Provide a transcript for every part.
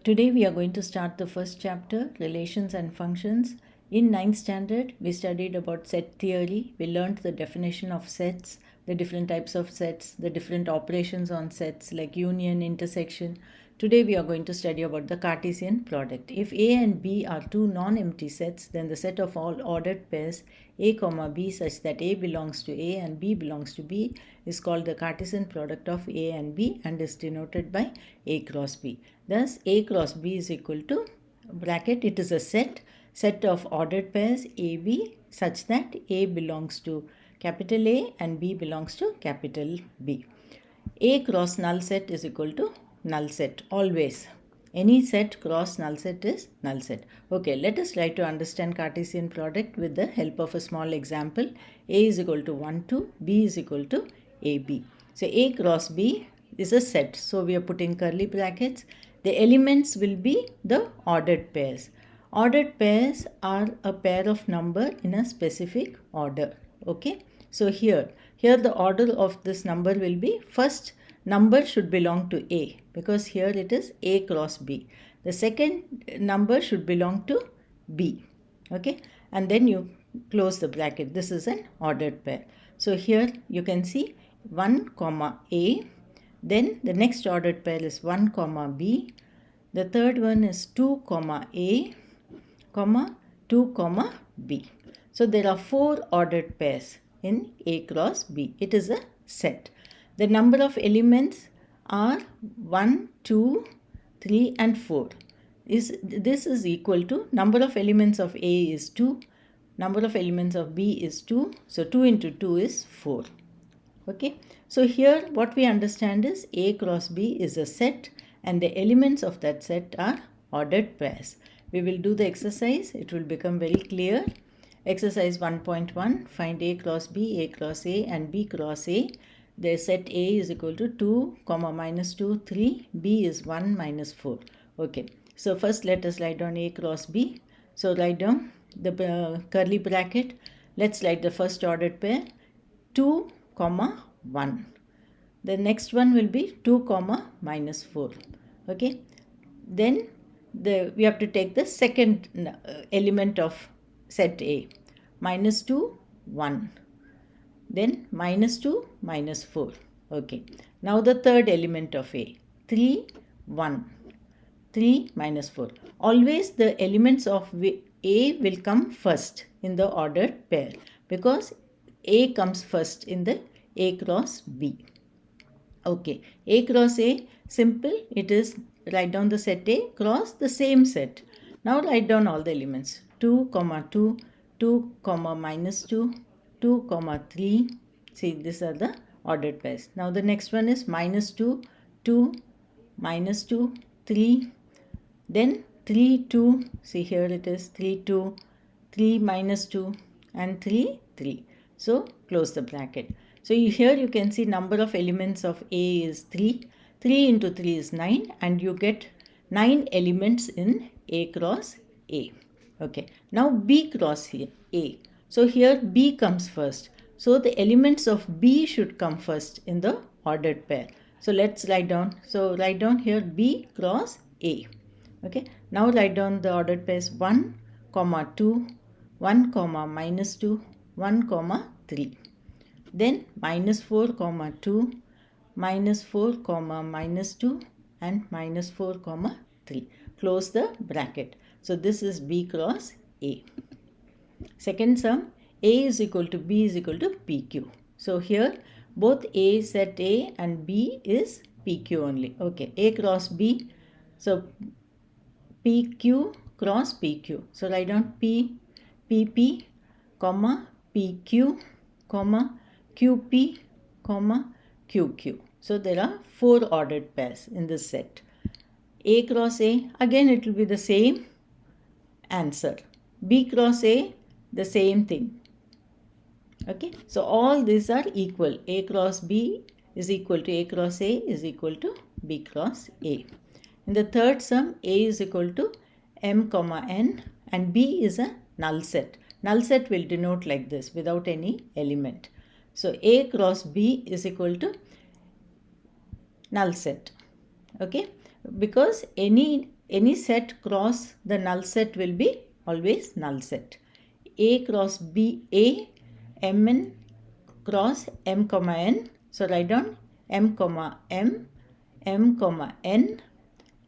Today we are going to start the first chapter, Relations and Functions. In 9th standard, we studied about set theory. We learned the definition of sets, the different types of sets, the different operations on sets like union, intersection. Today we are going to study about the Cartesian product. If A and B are two non-empty sets, then the set of all ordered pairs A, B such that A belongs to A and B belongs to B is called the Cartesian product of A and B and is denoted by A cross B. Thus, A cross B is equal to bracket, it is a set of ordered pairs AB such that A belongs to capital A and B belongs to capital B. A cross null set is equal to null set always. Any set cross null set is null set. Okay, let us try to understand Cartesian product with the help of a small example. A is equal to 1, 2, B is equal to AB. So A cross B is a set. So we are putting curly brackets. The elements will be the ordered pairs. Ordered pairs are a pair of number in a specific order. Okay. So here the order of this number will be first number should belong to A because here it is A cross B. The second number should belong to B. Okay. And then you close the bracket. This is an ordered pair. So here you can see 1 comma A. Then the next ordered pair is 1 comma B. The third one is 2 comma A comma 2 comma B. So there are 4 ordered pairs in A cross B. It is a set. The number of elements are 1, 2, 3 and 4. This is equal to number of elements of A is 2. Number of elements of B is 2. So 2 into 2 is 4. Okay. So here what we understand is A cross B is a set and the elements of that set are ordered pairs. We will do the exercise. It will become very clear. Exercise 1.1. Find A cross B, A cross A and B cross A. The set A is equal to 2, minus 2, 3. B is 1 minus 4. Okay. So first let us write down A cross B. So write down the curly bracket. Let's write the first ordered pair 2, 1. The next one will be 2, minus 4. Okay. Then we have to take the second element of set A. Minus 2, 1. Then minus 2, minus 4. Okay. Now the third element of A. 3, 1. 3 minus 4. Always the elements of A will come first in the ordered pair because A comes first in the A cross B. Okay. A cross A, simple. It is write down the set A cross the same set. Now write down all the elements. 2, 2, 2, minus 2, 2, 3. See, these are the ordered pairs. Now the next one is minus 2, 2, minus 2, 3. Then 3, 2. See, here it is 3, 2, 3 minus 2 and 3, 3. So close the bracket. So here you can see number of elements of A is 3. 3 into 3 is 9 and you get 9 elements in A cross A. Okay. Now B cross A. So here B comes first. So the elements of B should come first in the ordered pair. So let's write down. So write down here B cross A. Okay. Now write down the ordered pairs 1, 2, 1, minus 2, 1, 3. Then minus 4, 2, minus 4, minus 2 and minus 4, 3. Close the bracket. So this is B cross A. Second sum, A is equal to B is equal to PQ. So here both A set A and B is PQ only. Okay, A cross B. So PQ cross PQ. So write down PP, PQ, QP, QQ. So there are 4 ordered pairs in this set. A cross A, again it will be the same answer. B cross A, the same thing. Okay, so all these are equal. A cross B is equal to A cross A is equal to B cross A. In the third sum, A is equal to M, N and B is a null set. Null set will denote like this without any element. So A cross B is equal to null set. Okay, because any any set cross the null set will be always null set. A cross B, A, Mn cross M comma N. So write down M comma M, M comma N,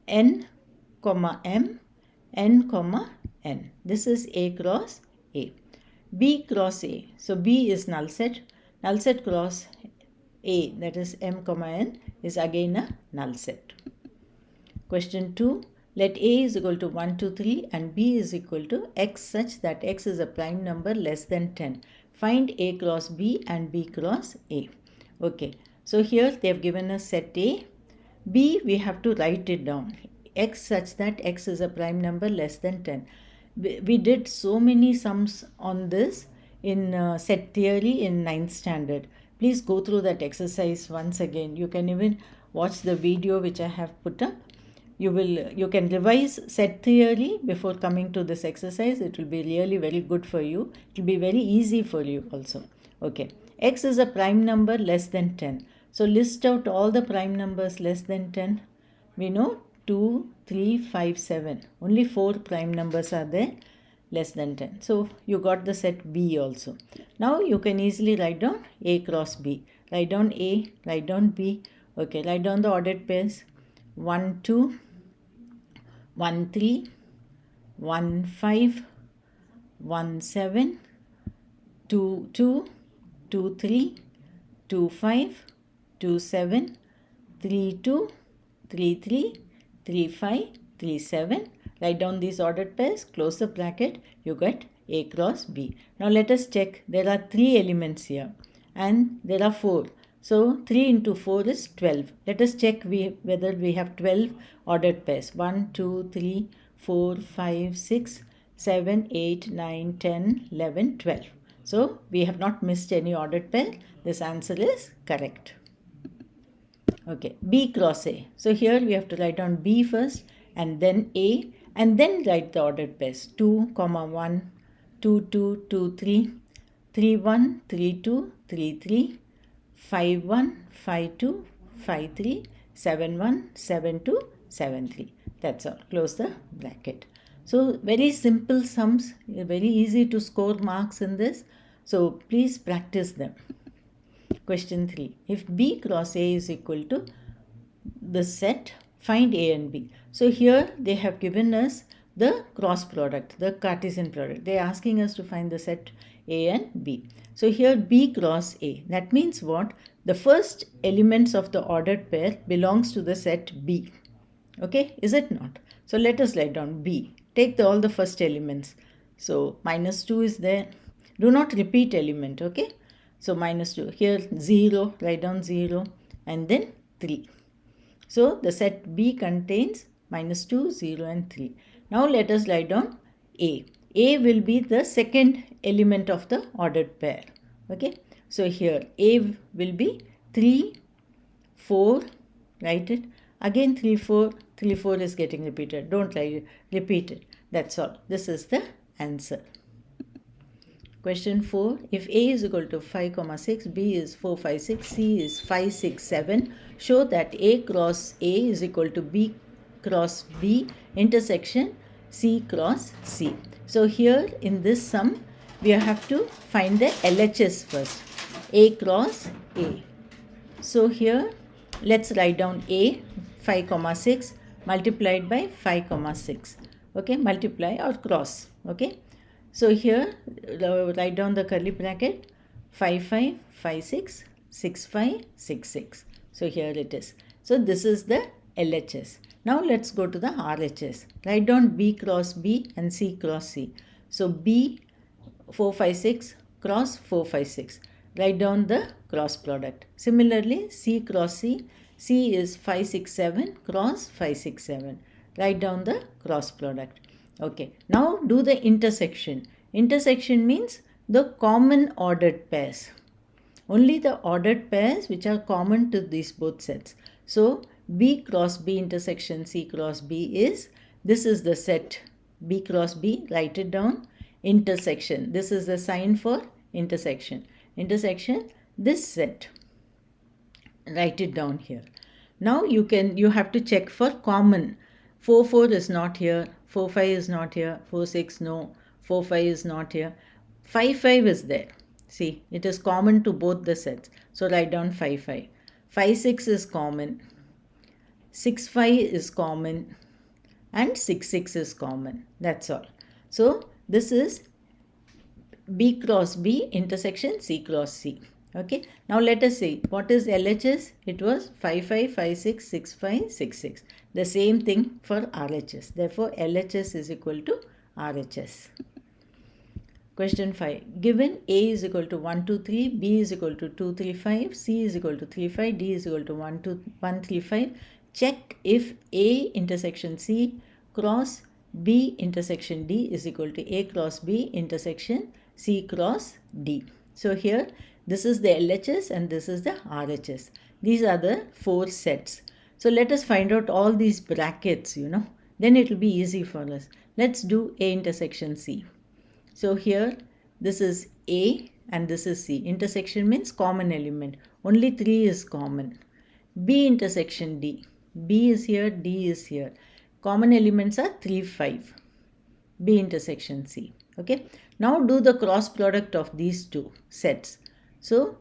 N comma M, N comma N. This is A cross A. B cross A. So B is null set. Null set cross A, that is M comma N, is again a null set. Question 2. Let A is equal to 1, 2, 3 and B is equal to X such that X is a prime number less than 10. Find A cross B and B cross A. Okay. So here they have given us set A. B we have to write it down. X such that X is a prime number less than 10. We did so many sums on this in set theory in 9th standard. Please go through that exercise once again. You can even watch the video which I have put up. You can revise set theory before coming to this exercise. It will be really very good for you. It will be very easy for you also. Okay. X is a prime number less than 10. So list out all the prime numbers less than 10. We know 2, 3, 5, 7. Only 4 prime numbers are there less than 10. So you got the set B also. Now you can easily write down A cross B. Write down A, write down B. Okay, write down the ordered pairs. 1, 2, 1, 3, 1, 5, 1, 7, 2, 2, 2, 3, 2, 5, 2, 7, 3, 2, 3, 3, 3, 5, 3, 7. Write down these ordered pairs, close the bracket, you get A cross B. Now let us check. There are 3 elements here and there are 4. So 3 into 4 is 12. Let us check whether we have 12 ordered pairs. 1, 2, 3, 4, 5, 6, 7, 8, 9, 10, 11, 12. So we have not missed any ordered pair. This answer is correct. Okay, B cross A. So here we have to write down B first and then A and then write the ordered pairs. 2, 1, 2, 2, 2, 3, 3, 1, 3, 2, 3, 3, 5, 1, 5, 2, 5, 3, 7, 1, 7, 2, 7, 3. That's all. Close the bracket. So very simple sums, very easy to score marks in this. So please practice them. Question 3. If B cross A is equal to the set, find A and B. So here they have given us the cross product, the Cartesian product. They are asking us to find the set A and B. So here B cross A. That means what? The first elements of the ordered pair belongs to the set B. Okay, is it not? So let us write down B. Take all the first elements. So minus 2 is there. Do not repeat element, okay? So minus 2. Here 0, write down 0 and then 3. So the set B contains minus 2, 0 and 3. Now let us write down A. A will be the second element of the ordered pair. Okay. So here A will be 3, 4, write it. Again 3, 4, 3, 4 is getting repeated. Don't write it, repeat it. That's all. This is the answer. Question 4. If A is equal to 5, 6, B is 4, 5, 6, C is 5, 6, 7, show that A cross A is equal to B cross B intersection C cross C. So here in this sum, we have to find the LHS first. A cross A. So here, let's write down A, 5, 6 multiplied by 5, 6. Okay, multiply or cross. Okay. So here, write down the curly bracket, 5, 5, 5, 6, 6, 5, 6, 6. So here it is. So this is the LHS. Now let's go to the RHS. Write down B cross B and C cross C. So B 4, 5, 6 cross 4, 5, 6. Write down the cross product. Similarly, C cross C. C is 5, 6, 7 cross 5, 6, 7. Write down the cross product. Okay. Now do the intersection. Intersection means the common ordered pairs. Only the ordered pairs which are common to these both sets. So B cross B intersection C cross B is, this is the set B cross B, write it down, intersection. This is the sign for intersection. Intersection, this set, write it down here. Now you have to check for common. 4, 4 is not here, 4, 5 is not here, 4, 6 no, 4, 5 is not here, 5, 5 is there. See, it is common to both the sets. So write down 5, 5. 5, 6 is common, 6, 5 is common, and 6, 6 is common. That's all. So this is B cross B intersection C cross C. Okay. Now let us see what is LHS. It was 5, 5, 5, 6, 6, 5, 6, 6. The same thing for RHS. Therefore, LHS is equal to RHS. Question 5. Given A is equal to 1, 2, 3, B is equal to 2, 3, 5, C is equal to 3, 5, D is equal to 1, 2, 1, 3, 5. Check if A intersection C cross B intersection D is equal to A cross B intersection C cross D. So here this is the LHS and this is the RHS. These are the 4 sets. So let us find out all these brackets, then it will be easy for us. Let's do A intersection C. So here this is A and this is C. Intersection means common element. Only 3 is common. B intersection D. B is here, D is here. Common elements are 3, 5. B intersection C. Okay. Now do the cross product of these two sets. So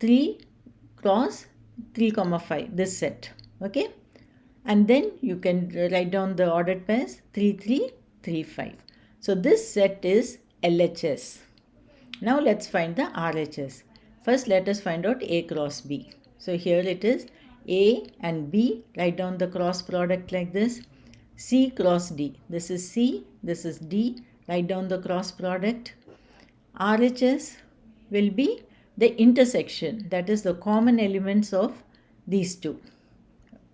3 cross 3, 5, this set. Okay. And then you can write down the ordered pairs 3, 3, 3, 5. So this set is LHS. Now let's find the RHS. First let us find out A cross B. So here it is A and B. Write down the cross product like this. C cross D. This is C, this is D. Write down the cross product. RHS will be the intersection, that is the common elements of these two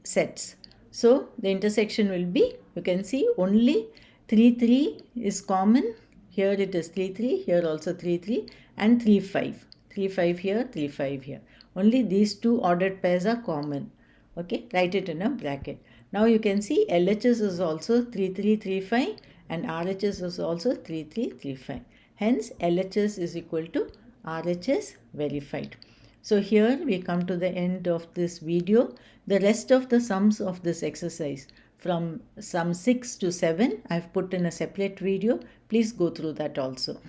sets. So the intersection will be, you can see only 3, 3 is common. Here it is 3, 3, here also 3, 3 and 3, 5. 3, 5 here, 3, 5 here. Only these two ordered pairs are common. Okay, write it in a bracket. Now you can see LHS is also 3, 3, 3, 5 and RHS is also 3, 3, 3, 5. Hence LHS is equal to RHS verified. So here we come to the end of this video. The rest of the sums of this exercise from sum 6 to 7 I have put in a separate video. Please go through that also.